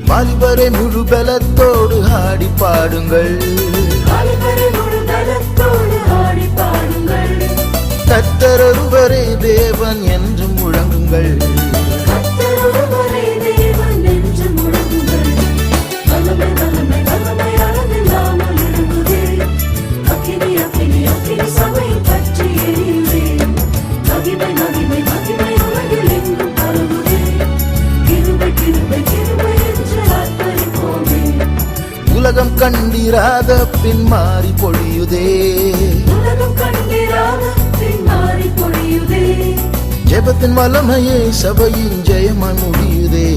வாலிபரை முழு பலத்தோடு ஆடி பாடுங்கள், கர்த்தர் ஒருவரே தேவன் என்று முழங்குங்கள். உலகம் கண்டிராத பின் மாறி பொழியுதே, ஜெபத்தின் வல்லமையே சபையின் ஜெயமாய் முடியுதே.